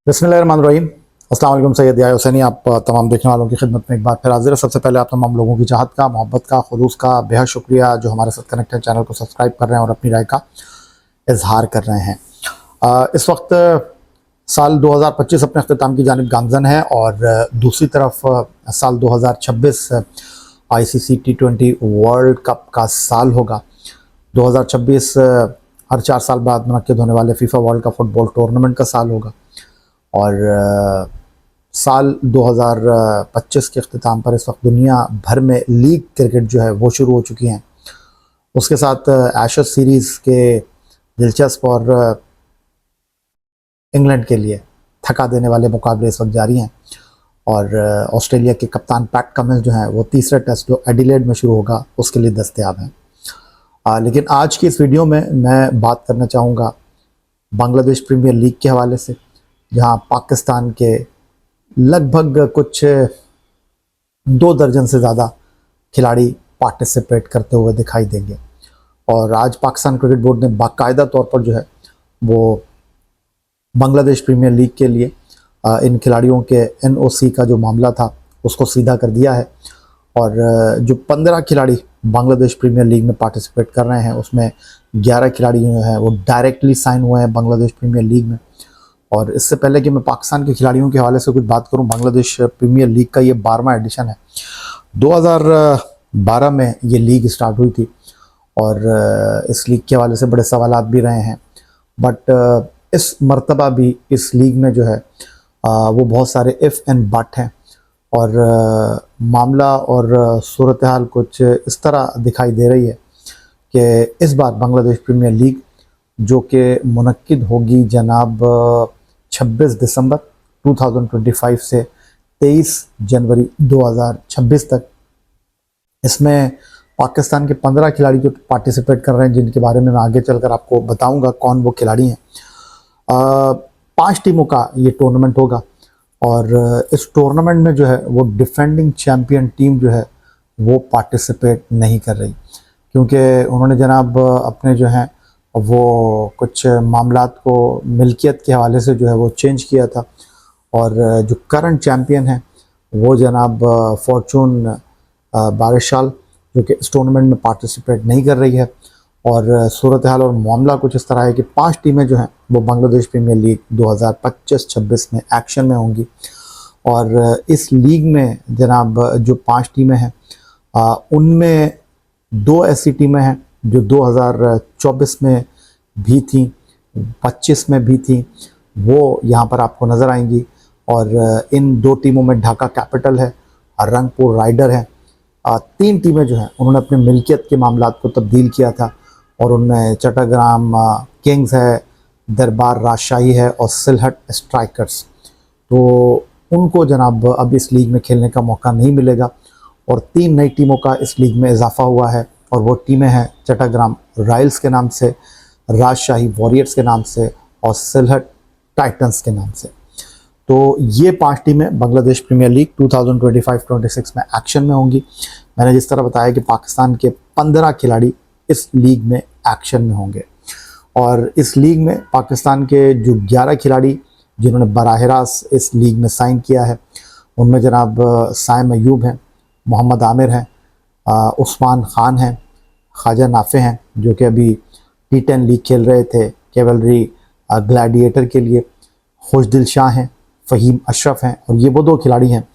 बिस्मिल्लाहिर्रहमानिर्रहीम। अस्सलाम वालेकुम। सैयद याह्या हुसैनी आप तमाम देखने वालों की खिदमत में एक बार फिर हाजिर है। सबसे पहले आप तमाम लोगों की चाहत का, मोहब्बत का, खुलूस का बेहद शुक्रिया जो हमारे साथ कनेक्ट हैं, चैनल को सब्सक्राइब कर रहे हैं और अपनी राय का इजहार कर रहे हैं। इस वक्त साल 2025 अपने अख्ताम की जानिब गामजन है और दूसरी तरफ साल 2026 ICC T20 वर्ल्ड कप का साल होगा। 2026 हर 4 साल बाद मुनक्किद होने वाले FIFA world cup football tournament का साल होगा और साल 2025 के अख्ताम पर इस वक्त दुनिया भर में लीग क्रिकेट जो है वो शुरू हो चुकी हैं। उसके साथ एशेज सीरीज़ के दिलचस्प और इंग्लैंड के लिए थका देने वाले मुकाबले इस वक्त जारी हैं और ऑस्ट्रेलिया के कप्तान पैट कमिंस जो हैं वो तीसरा टेस्ट जो एडिलेड में शुरू होगा उसके लिए दस्तयाब हैं। लेकिन आज की इस वीडियो में मैं बात करना चाहूँगा बांग्लादेश प्रीमियर लीग के हवाले से, जहां पाकिस्तान के लगभग कुछ 2 दर्जन से ज़्यादा खिलाड़ी पार्टिसिपेट करते हुए दिखाई देंगे। और आज पाकिस्तान क्रिकेट बोर्ड ने बाकायदा तौर पर जो है वो बांग्लादेश प्रीमियर लीग के लिए इन खिलाड़ियों के NOC का जो मामला था उसको सीधा कर दिया है और जो 15 खिलाड़ी बांग्लादेश प्रीमियर लीग में पार्टिसिपेट कर रहे हैं उसमें 11 खिलाड़ी जो हैं वो डायरेक्टली साइन हुए हैं बांग्लादेश प्रीमियर लीग में। और इससे पहले कि मैं पाकिस्तान के खिलाड़ियों के हवाले से कुछ बात करूं, बांग्लादेश प्रीमियर लीग का ये 12वां एडिशन है। 2012 में ये लीग स्टार्ट हुई थी और इस लीग के हवाले से बड़े सवालात भी रहे हैं, बट इस मर्तबा भी इस लीग में जो है वो बहुत सारे इफ़ एंड बट हैं और मामला और सूरत हाल कुछ इस तरह दिखाई दे रही है कि इस बार बांग्लादेश प्रीमियर लीग जो कि मुनक्किद होगी जनाब 26 दिसंबर 2025 से 23 जनवरी 2026 तक, इसमें पाकिस्तान के 15 खिलाड़ी जो पार्टिसिपेट कर रहे हैं, जिनके बारे में मैं आगे चलकर आपको बताऊंगा कौन वो खिलाड़ी हैं। 5 टीमों का ये टूर्नामेंट होगा और इस टूर्नामेंट में जो है वो डिफेंडिंग चैम्पियन टीम जो है वो पार्टिसिपेट नहीं कर रही, क्योंकि उन्होंने जनाब अपने जो हैं वो कुछ मामलात को मिल्कियत के हवाले से जो है वो चेंज किया था और जो करंट चैम्पियन है वो जनाब फॉर्चून बारिशाल जो कि इस टूर्नामेंट में पार्टिसिपेट नहीं कर रही है। और सूरत हाल और मामला कुछ इस तरह है कि 5 टीमें जो हैं वो बांग्लादेश प्रीमियर लीग 2025-26 में एक्शन में होंगी और इस लीग में जनाब जो 5 टीमें हैं उनमें 2 ऐसी टीमें हैं जो 2024 में भी थी, 25 में भी थी, वो यहाँ पर आपको नज़र आएंगी। और इन 2 टीमों में ढाका कैपिटल है और रंगपुर राइडर है। 3 टीमें जो हैं उन्होंने अपने मिल्कियत के मामलात को तब्दील किया था और उनमें चट्टाग्राम किंग्स है, दरबार राजशाही है और सिलहट स्ट्राइकर्स। तो उनको जनाब अब इस लीग में खेलने का मौका नहीं मिलेगा और 3 नई टीमों का इस लीग में इजाफा हुआ है और वो टीमें हैं चट्टाग्राम रॉयल्स के नाम से, राजशाही वॉरियर्स के नाम से और सिलहट टाइटंस के नाम से। तो ये 5 टीमें बांग्लादेश प्रीमियर लीग 2025-26 में एक्शन में होंगी। मैंने जिस तरह बताया कि पाकिस्तान के 15 खिलाड़ी इस लीग में एक्शन में होंगे और इस लीग में पाकिस्तान के जो 11 खिलाड़ी जिन्होंने बराह रास्त इस लीग में साइन किया है उनमें जनाब साइम अयूब हैं, मोहम्मद आमिर हैं, उस्मान खान हैं, ख्वाजा नाफे हैं जो कि अभी T10 लीग खेल रहे थे कैवलरी ग्लैडिएटर के लिए, खुशदिल शाह हैं, फ़हीम अशरफ हैं। और ये वो 2 खिलाड़ी हैं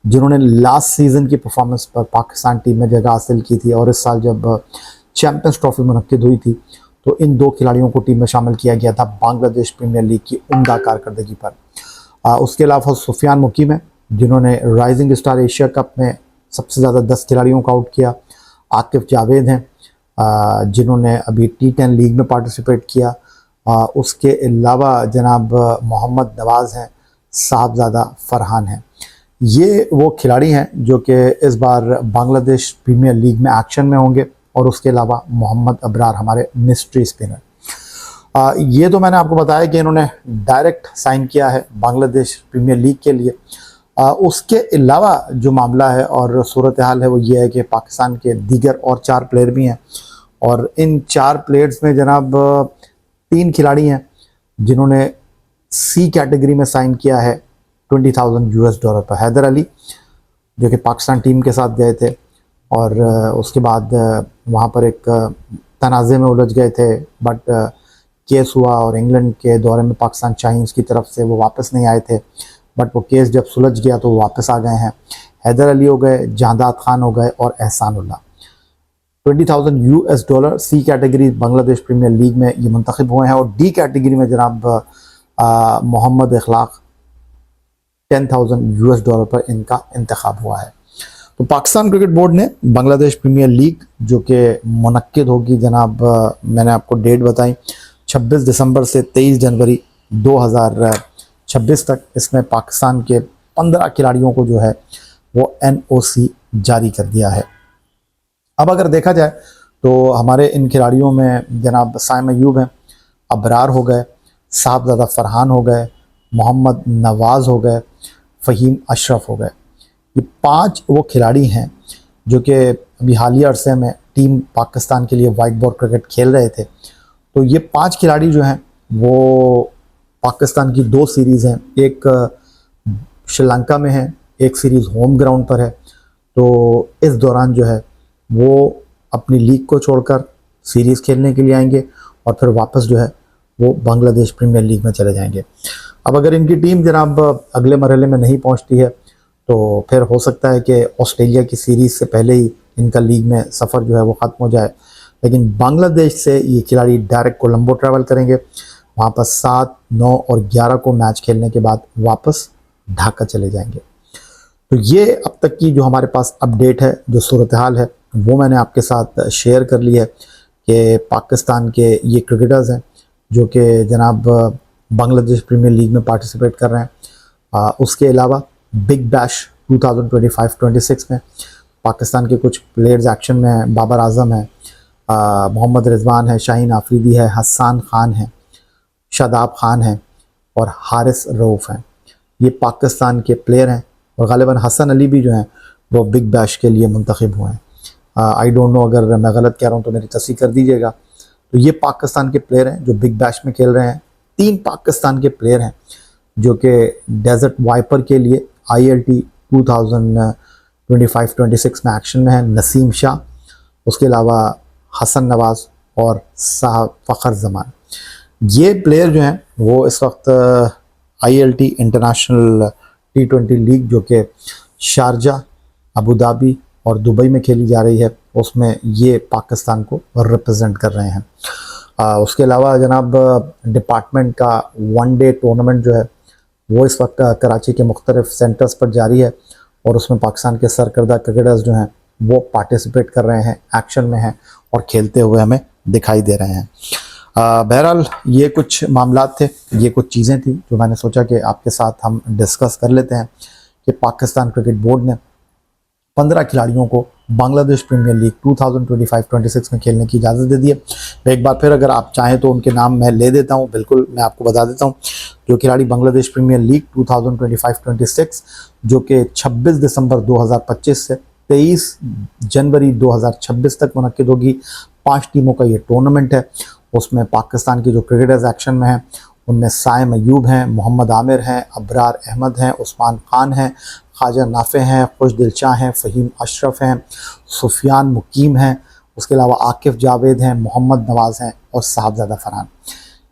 जिन्होंने लास्ट सीज़न की परफॉर्मेंस पर पाकिस्तान टीम में जगह हासिल की थी और इस साल जब चैम्पियंस ट्रॉफी मुनक्किद हुई थी तो इन 2 खिलाड़ियों को टीम में शामिल किया गया था बांग्लादेश प्रीमियर लीग की उम्दा कारकर्दगी पर। उसके अलावा सुफियान मुकीम है जिन्होंने राइजिंग स्टार एशिया कप में सबसे ज़्यादा 10 खिलाड़ियों को आउट किया। आकिफ जावेद हैं जिन्होंने अभी T10 लीग में पार्टिसिपेट किया। उसके अलावा जनाब मोहम्मद नवाज़ हैं, साहबजादा फरहान हैं। ये वो खिलाड़ी हैं जो कि इस बार बांग्लादेश प्रीमियर लीग में एक्शन में होंगे और उसके अलावा मोहम्मद अबरार हमारे मिस्ट्री स्पिनर। ये तो मैंने आपको बताया कि इन्होंने डायरेक्ट साइन किया है बांग्लादेश प्रीमियर लीग के लिए। उसके अलावा जो मामला है और सूरत हाल है वो ये है कि पाकिस्तान के दीगर और 4 प्लेयर भी हैं और इन 4 प्लेयर्स में जनाब 3 खिलाड़ी हैं जिन्होंने सी कैटेगरी में साइन किया है $20,000 पर। हैदर अली जो कि पाकिस्तान टीम के साथ गए थे और उसके बाद वहाँ पर एक तनाज़े में उलझ गए थे, बट केस हुआ और इंग्लैंड के दौरे में पाकिस्तान शाहीन्स की तरफ से वो वापस नहीं आए थे, बट वो केस जब सुलझ गया तो वो वापस आ गए हैं। हैदर अली हो गए, जहादात खान हो गए और एहसानुल्लाह। $20,000 सी कैटेगरी बांग्लादेश प्रीमियर लीग में ये मुंतखब हुए हैं। और डी कैटेगरी में जनाब मोहम्मद इखलाक $10,000 पर इनका इंतखाब हुआ है। तो पाकिस्तान क्रिकेट बोर्ड ने बांग्लादेश प्रीमियर लीग जो कि मुनक्किद होगी जनाब, मैंने आपको डेट बताई 26 दिसंबर से 23 जनवरी 2026 तक, इसमें पाकिस्तान के 15 खिलाड़ियों को जो है वो NOC जारी कर दिया है। अब अगर देखा जाए तो हमारे इन खिलाड़ियों में जनाब साइम अयूब हैं, अबरार हो गए, साहबजादा फरहान हो गए, मोहम्मद नवाज़ हो गए, फ़हीम अशरफ हो गए। ये 5 वो खिलाड़ी हैं जो कि अभी हालिया अरसे में टीम पाकिस्तान के लिए वाइट बॉल क्रिकेट खेल रहे थे। तो ये 5 खिलाड़ी जो हैं वो पाकिस्तान की 2 सीरीज़ हैं, एक श्रीलंका में है, एक सीरीज़ होम ग्राउंड पर है। तो इस दौरान जो है वो अपनी लीग को छोड़कर सीरीज़ खेलने के लिए आएंगे और फिर वापस जो है वो बांग्लादेश प्रीमियर लीग में चले जाएंगे। अब अगर इनकी टीम जनाब अगले मरहले में नहीं पहुंचती है तो फिर हो सकता है कि ऑस्ट्रेलिया की सीरीज़ से पहले ही इनका लीग में सफ़र जो है वो ख़त्म हो जाए। लेकिन बांग्लादेश से ये खिलाड़ी डायरेक्ट कोलंबो ट्रैवल करेंगे, वहाँ पर 7, 9 और 11 को मैच खेलने के बाद वापस ढाका चले जाएंगे। तो ये अब तक की जो हमारे पास अपडेट है, जो सूरत हाल है, वो मैंने आपके साथ शेयर कर ली है कि पाकिस्तान के ये क्रिकेटर्स हैं जो कि जनाब बांग्लादेश प्रीमियर लीग में पार्टिसिपेट कर रहे हैं। उसके अलावा बिग बैश 2025-26 में पाकिस्तान के कुछ प्लेयर्स एक्शन में हैं। बाबर आजम है, मोहम्मद रिजवान है, शाहीन आफरीदी है, हसन खान है, शादाब खान है और हारिस रऊफ़ हैं। ये पाकिस्तान के प्लेयर हैं और ग़ालिबन हसन अली भी जो हैं वो बिग बैश के लिए मुंतखब हुए हैं। आई डोंट नो, अगर मैं गलत कह रहा हूँ तो मेरी तस्दीक कर दीजिएगा। तो ये पाकिस्तान के प्लेयर हैं जो बिग बैश में खेल रहे हैं। 3 पाकिस्तान के प्लेयर हैं जो कि डेजर्ट वाइपर के लिए ILT 2025-26 में एक्शन में है। नसीम शाह, उसके अलावा हसन नवाज़ और साहब फ़खर जमान। ये प्लेयर जो हैं वो इस वक्त ILT इंटरनेशनल T20 लीग जो कि शारजा, अबू धाबी और दुबई में खेली जा रही है, उसमें ये पाकिस्तान को रिप्रेजेंट कर रहे हैं। उसके अलावा जनाब डिपार्टमेंट का 1 डे टूर्नामेंट जो है वो इस वक्त कराची के मुख्तलिफ सेंटर्स पर जारी है और उसमें पाकिस्तान के सरकर्दा क्रिकेटर्स जो हैं वो पार्टिसिपेट कर रहे हैं, एक्शन में हैं और खेलते हुए हमें दिखाई दे रहे हैं। बहरहाल ये कुछ मामलात थे, ये कुछ चीज़ें थी जो मैंने सोचा कि आपके साथ हम डिस्कस कर लेते हैं कि पाकिस्तान क्रिकेट बोर्ड ने 15 खिलाड़ियों को बांग्लादेश प्रीमियर लीग 2025-26 में खेलने की इजाज़त दे दी है। एक बार फिर अगर आप चाहें तो उनके नाम मैं ले देता हूं, बिल्कुल मैं आपको बता देता हूं। जो खिलाड़ी बांग्लादेश प्रीमियर लीग 2025-26 जो कि 26 दिसंबर 2025 से 23 जनवरी 2026 तक मुनक्किद होगी, 5 टीमों का ये टूर्नामेंट है। उसमें पाकिस्तान के जो क्रिकेटर्स एक्शन में हैं उनमें साइम अयूब हैं, मोहम्मद आमिर हैं, अबरार अहमद हैं, उस्मान खान हैं, ख्वाजा नाफे हैं, खुश दिलशाह हैं, फ़हीम अशरफ हैं, सुफियान मुकीम हैं, उसके अलावा आकिफ़ जावेद हैं, मोहम्मद नवाज़ हैं और साहबजादा फरहान।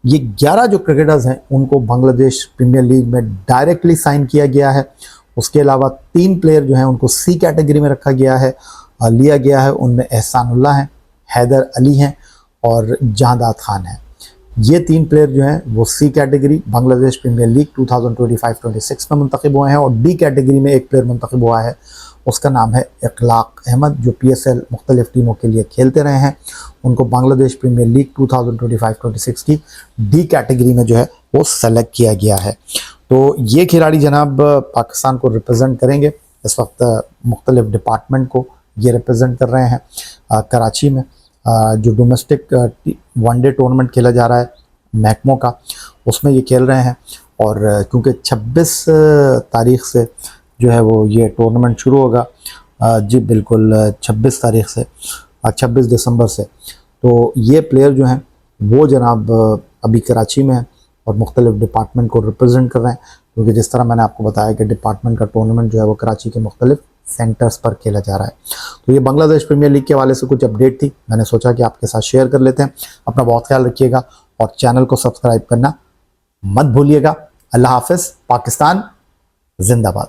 ये 11 जो क्रिकेटर्स हैं उनको बांग्लादेश प्रीमियर लीग में डायरेक्टली साइन किया गया है। उसके अलावा 3 प्लेयर जो हैं उनको सी कैटेगरी में रखा गया है, लिया गया है। उनमें एहसानुल्लाह हैं, हैदर अली हैं और जहादात खान हैं। ये 3 प्लेयर जो हैं वो सी कैटेगरी बांग्लादेश प्रीमियर लीग 2025-26 में मुंतखब हुए हैं और डी कैटेगरी में एक प्लेयर मुंतखब हुआ है, उसका नाम है इखलाक अहमद, जो PSL मुख्तलिफ टीमों के लिए खेलते रहे हैं। उनको बांग्लादेश प्रीमियर लीग 2025-26 की डी कैटेगरी में जो है वो सेलेक्ट किया गया है। तो ये खिलाड़ी जनाब पाकिस्तान को रिप्रेजेंट करेंगे। इस वक्त मुख्तलिफ डिपार्टमेंट को ये रिप्रेजेंट कर रहे हैं। कराची में जो डोमेस्टिक 1 डे टूर्नामेंट खेला जा रहा है महकमों का, उसमें ये खेल रहे हैं। और क्योंकि 26 तारीख से जो है वो ये टूर्नामेंट शुरू होगा, जी बिल्कुल 26 तारीख से, 26 दिसंबर से। तो ये प्लेयर जो हैं वो जनाब अभी कराची में हैं और मुख्तलिफ डिपार्टमेंट को रिप्रेजेंट कर रहे हैं, क्योंकि जिस तरह मैंने आपको बताया कि डिपार्टमेंट का टूर्नामेंट जो है वो कराची के मुख्तलिफ सेंटर्स पर खेला जा रहा है। तो ये बांग्लादेश प्रीमियर लीग के हवाले से कुछ अपडेट थी, मैंने सोचा कि आपके साथ शेयर कर लेते हैं। अपना बहुत ख्याल रखिएगा और चैनल को सब्सक्राइब करना मत भूलिएगा। अल्लाह हाफिज़। पाकिस्तान जिंदाबाद।